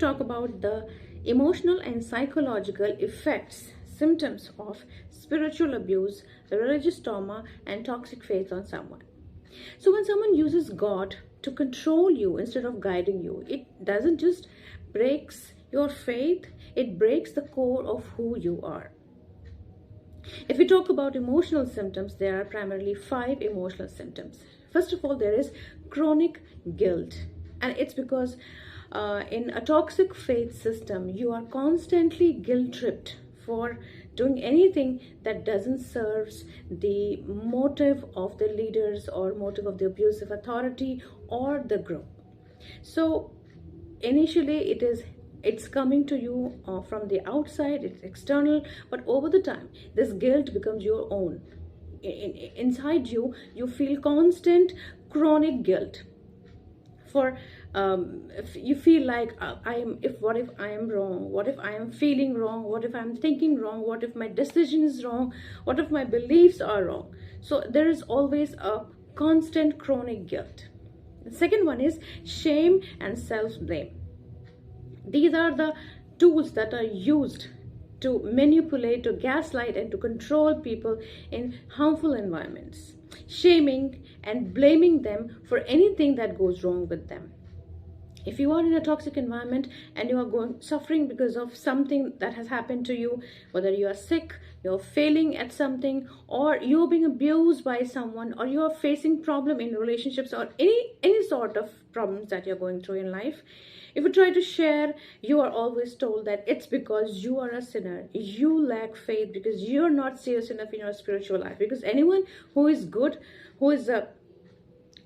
talk about the emotional and psychological effects, symptoms of spiritual abuse, religious trauma, and toxic faith on someone. So when someone uses God to control you instead of guiding you, it doesn't just breaks your faith, it breaks the core of who you are. If we talk about emotional symptoms, there are primarily 5 emotional symptoms. First of all, there is chronic guilt, and it's because in a toxic faith system, you are constantly guilt tripped for doing anything that doesn't serve the motive of the leaders or motive of the abusive authority or the group. So initially it's coming to you from the outside, it's external, but over the time this guilt becomes your own. Inside you, you feel constant chronic guilt for if you feel like what if I am wrong, what if I am feeling wrong, what if I'm thinking wrong, what if my decision is wrong, what if my beliefs are wrong. So there is always a constant chronic guilt. The second one is shame and self-blame. These are the tools that are used to manipulate, to gaslight, and to control people in harmful environments, shaming and blaming them for anything that goes wrong with them. If you are in a toxic environment and you are suffering because of something that has happened to you, whether you are sick, you're failing at something, or you're being abused by someone, or you are facing problem in relationships, or any sort of problems that you're going through in life, if you try to share, you are always told that it's because you are a sinner, you lack faith, because you're not serious enough in your spiritual life. Because anyone who is good, who is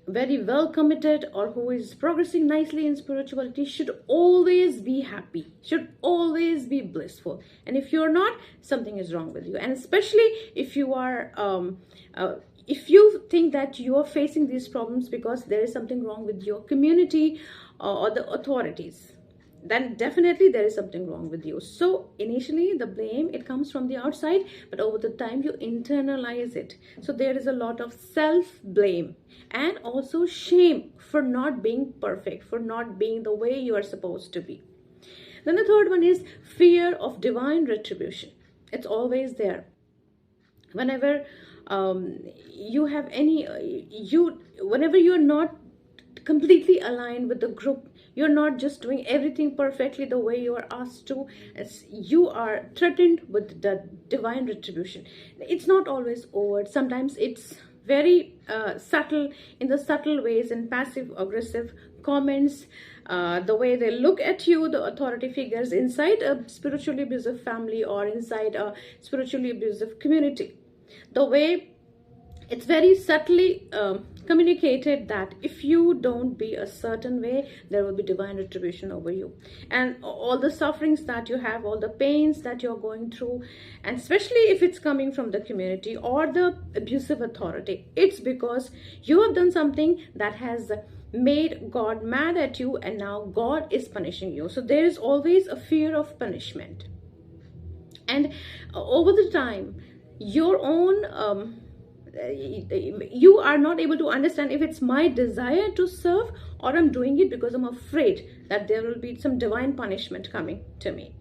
very well committed, or who is progressing nicely in spirituality should always be happy, should always be blissful. And if you're not, something is wrong with you. And especially if you are if you think that you are facing these problems because there is something wrong with your community or the authorities, then definitely there is something wrong with you. So initially the blame, it comes from the outside, but over the time you internalize it. So there is a lot of self-blame and also shame for not being perfect, for not being the way you are supposed to be. Then the third one is fear of divine retribution. It's always there. Whenever you have whenever you're not completely aligned with the group, you're not just doing everything perfectly the way you are asked to, you are threatened with the divine retribution. It's not always overt. Sometimes it's very subtle, in the subtle ways, in passive aggressive comments, the way they look at you, the authority figures inside a spiritually abusive family or inside a spiritually abusive community. The way it's very subtly communicated that if you don't be a certain way, there will be divine retribution over you. And all the sufferings that you have, all the pains that you're going through, and especially if it's coming from the community or the abusive authority, it's because you have done something that has made God mad at you, and now God is punishing you. So there is always a fear of punishment. And over the time, your own you are not able to understand if it's my desire to serve or I'm doing it because I'm afraid that there will be some divine punishment coming to me.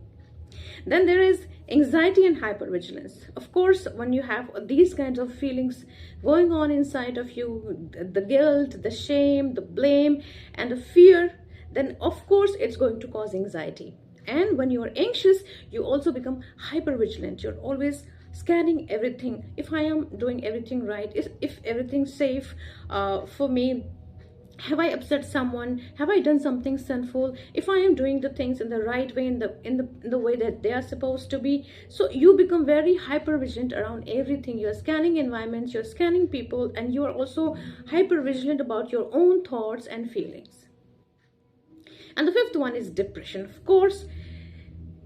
Then there is anxiety and hypervigilance. Of course, when you have these kinds of feelings going on inside of you, the guilt, the shame, the blame, and the fear, then of course it's going to cause anxiety. And when you are anxious, you also become hypervigilant. You're always scanning everything. If I am doing everything right, if everything's safe for me, have I upset someone, have I done something sinful, if I am doing the things in the right way, in the way that they are supposed to be. So you become very hyper vigilant around everything. You're scanning environments, you're scanning people, and you are also hyper vigilant about your own thoughts and feelings. And the fifth one is depression. Of course,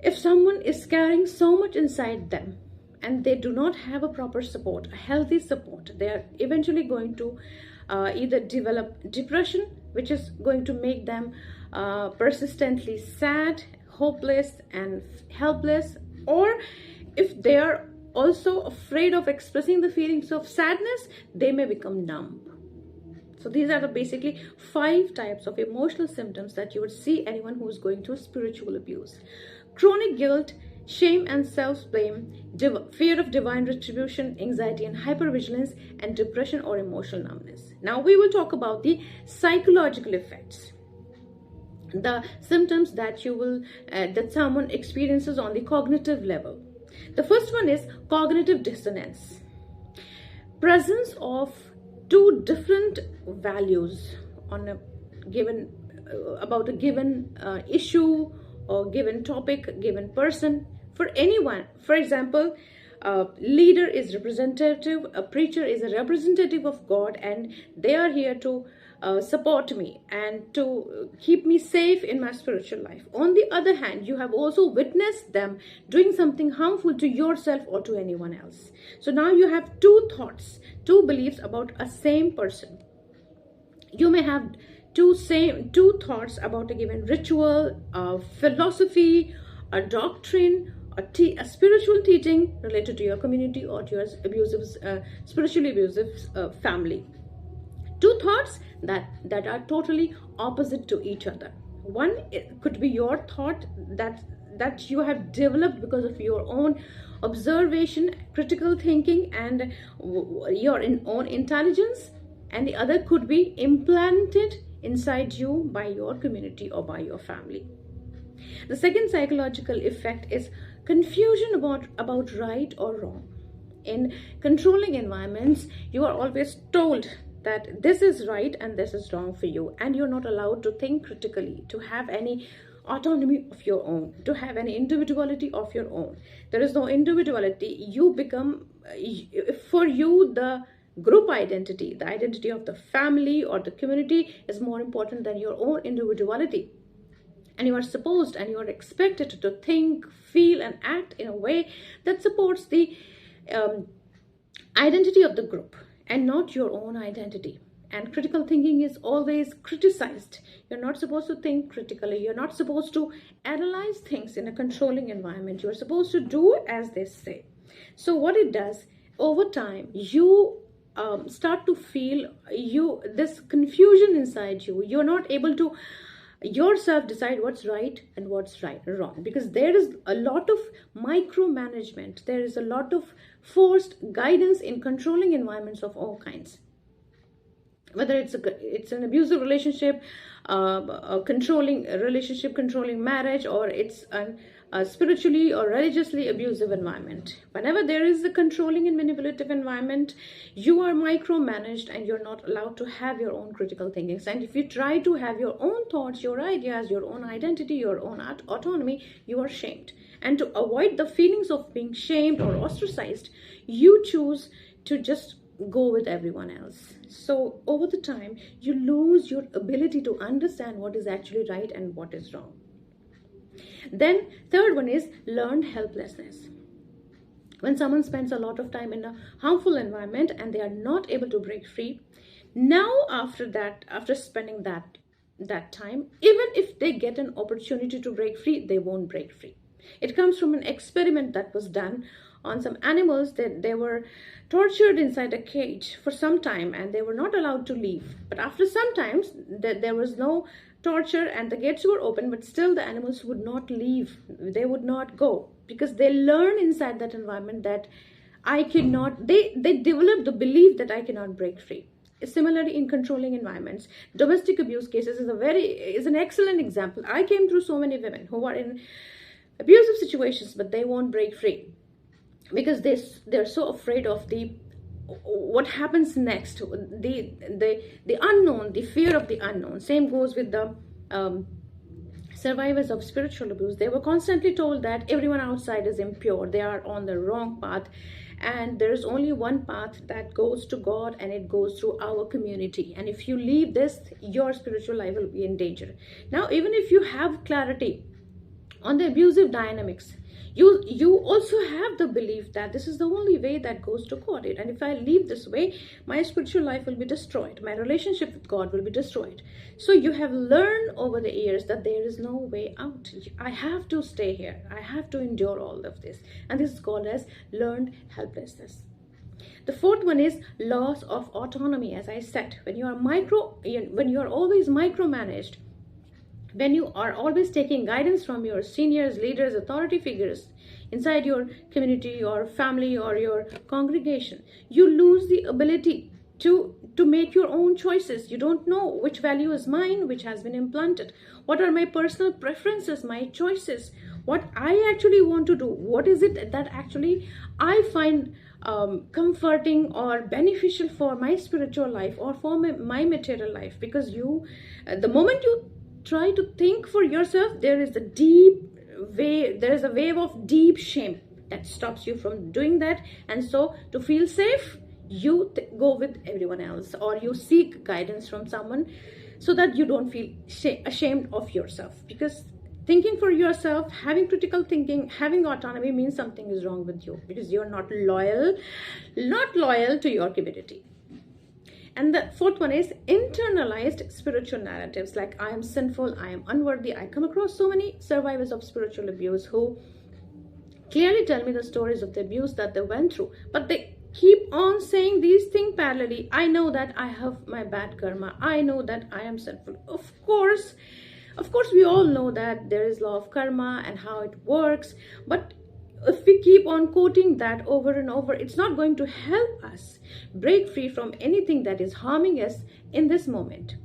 if someone is carrying so much inside them and they do not have a proper support, a healthy support, they are eventually going to either develop depression, which is going to make them persistently sad, hopeless, and helpless. Or if they are also afraid of expressing the feelings of sadness, they may become numb. So these are the basically 5 types of emotional symptoms that you would see anyone who is going through spiritual abuse. Chronic guilt, shame and self-blame, fear of divine retribution, anxiety and hypervigilance, and depression or emotional numbness. Now we will talk about the psychological effects, the symptoms that that someone experiences on the cognitive level. The first one is cognitive dissonance. Presence of two different values on a given about a given issue or given topic, given person. For anyone, for example, a leader is representative, a preacher is a representative of God, and they are here to support me and to keep me safe in my spiritual life. On the other hand, you have also witnessed them doing something harmful to yourself or to anyone else. So now you have two thoughts, two beliefs about a same person. You may have two thoughts about a given ritual, a philosophy, a doctrine, a spiritual teaching related to your community or to your spiritually abusive family. Two thoughts that are totally opposite to each other. One could be your thought that you have developed because of your own observation, critical thinking, and your own intelligence, and the other could be implanted inside you by your community or by your family. The second psychological effect is confusion about right or wrong. In controlling environments, you are always told that this is right and this is wrong for you, and you're not allowed to think critically, to have any autonomy of your own, to have any individuality of your own. There is no individuality. You become, for you, the group identity, the identity of the family or the community is more important than your own individuality. And you are supposed and you are expected to think, feel, and act in a way that supports the identity of the group and not your own identity. And critical thinking is always criticized. You're not supposed to think critically. You're not supposed to analyze things in a controlling environment. You're supposed to do as they say. So what it does, over time, you start to feel this confusion inside you. You're not able to yourself decide what's right and what's wrong, because there is a lot of micromanagement. There is a lot of forced guidance in controlling environments of all kinds, whether it's an abusive relationship, a controlling relationship, controlling marriage, or it's a spiritually or religiously abusive environment. Whenever there is a controlling and manipulative environment, you are micromanaged and you're not allowed to have your own critical thinkings. And if you try to have your own thoughts, your ideas, your own identity, your own autonomy, you are shamed. And to avoid the feelings of being shamed or ostracized, you choose to just go with everyone else. So over the time, you lose your ability to understand what is actually right and what is wrong. Then third one is learned helplessness. When someone spends a lot of time in a harmful environment and they are not able to break free, now after spending that time, even if they get an opportunity to break free, they won't break free. It comes from an experiment that was done on some animals that they were tortured inside a cage for some time and they were not allowed to leave. But after some time, there was no torture and the gates were open, but still the animals would not leave. They would not go because they learn inside that environment that I cannot, they develop the belief that I cannot break free. Similarly, in controlling environments, domestic abuse cases is an excellent example. I came through so many women who are in abusive situations, but they won't break free because they're so afraid of what happens next, the unknown, the fear of the unknown. Same goes with the survivors of spiritual abuse. They were constantly told that everyone outside is impure, they are on the wrong path, and there is only one path that goes to God, and it goes through our community. And if you leave this, your spiritual life will be in danger. Now, even if you have clarity on the abusive dynamics, you also have the belief that this is the only way that goes to God, and if I leave this way, my spiritual life will be destroyed, my relationship with God will be destroyed. So you have learned over the years that there is no way out. I have to stay here, I have to endure all of this, and this is called as learned helplessness. The fourth one is loss of autonomy. As I said, when you are always micromanaged, when you are always taking guidance from your seniors, leaders, authority figures inside your community, your family, or your congregation, you lose the ability to make your own choices. You don't know which value is mine, which has been implanted. What are my personal preferences, my choices, what I actually want to do, what is it that actually I find comforting or beneficial for my spiritual life or for my material life. Because the moment you try to think for yourself, there is a wave of deep shame that stops you from doing that. And so to feel safe, you go with everyone else, or you seek guidance from someone so that you don't feel ashamed of yourself. Because thinking for yourself, having critical thinking, having autonomy means something is wrong with you, because you're not loyal to your community. And the fourth one is internalized spiritual narratives, like I am sinful, I am unworthy. I come across so many survivors of spiritual abuse who clearly tell me the stories of the abuse that they went through, but they keep on saying these things parallelly. I know that I have my bad karma. I know that I am sinful. Of course, we all know that there is law of karma and how it works. But if we keep on quoting that over and over, it's not going to help us break free from anything that is harming us in this moment.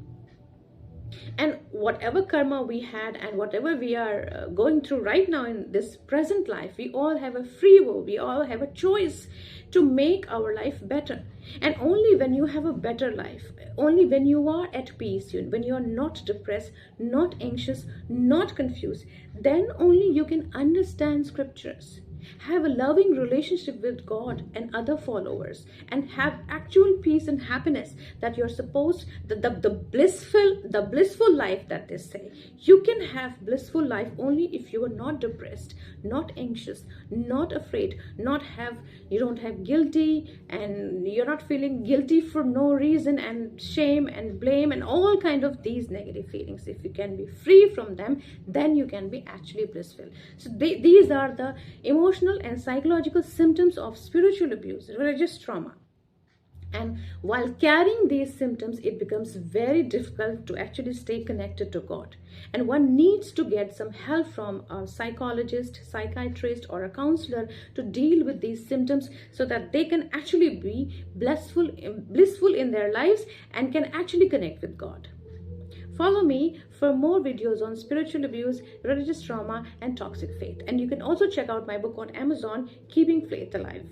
And whatever karma we had and whatever we are going through right now in this present life, we all have a free will. We all have a choice to make our life better. And only when you have a better life, only when you are at peace, when you are not depressed, not anxious, not confused, then only you can understand scriptures, have a loving relationship with God and other followers, and have actual peace and happiness that you're supposed, the blissful life that they say. You can have blissful life only if you are not depressed, not anxious, not afraid, you don't have guilty, and you're not feeling guilty for no reason, and shame and blame and all kind of these negative feelings. If you can be free from them, then you can be actually blissful. So these are the emotional and psychological symptoms of spiritual abuse, religious trauma. And while carrying these symptoms, it becomes very difficult to actually stay connected to God. And one needs to get some help from a psychologist, psychiatrist, or a counselor to deal with these symptoms, so that they can actually be blissful in their lives and can actually connect with God. Follow me for more videos on spiritual abuse, religious trauma, and toxic faith. And you can also check out my book on Amazon, Keeping Faith Alive.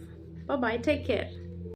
Bye-bye. Take care.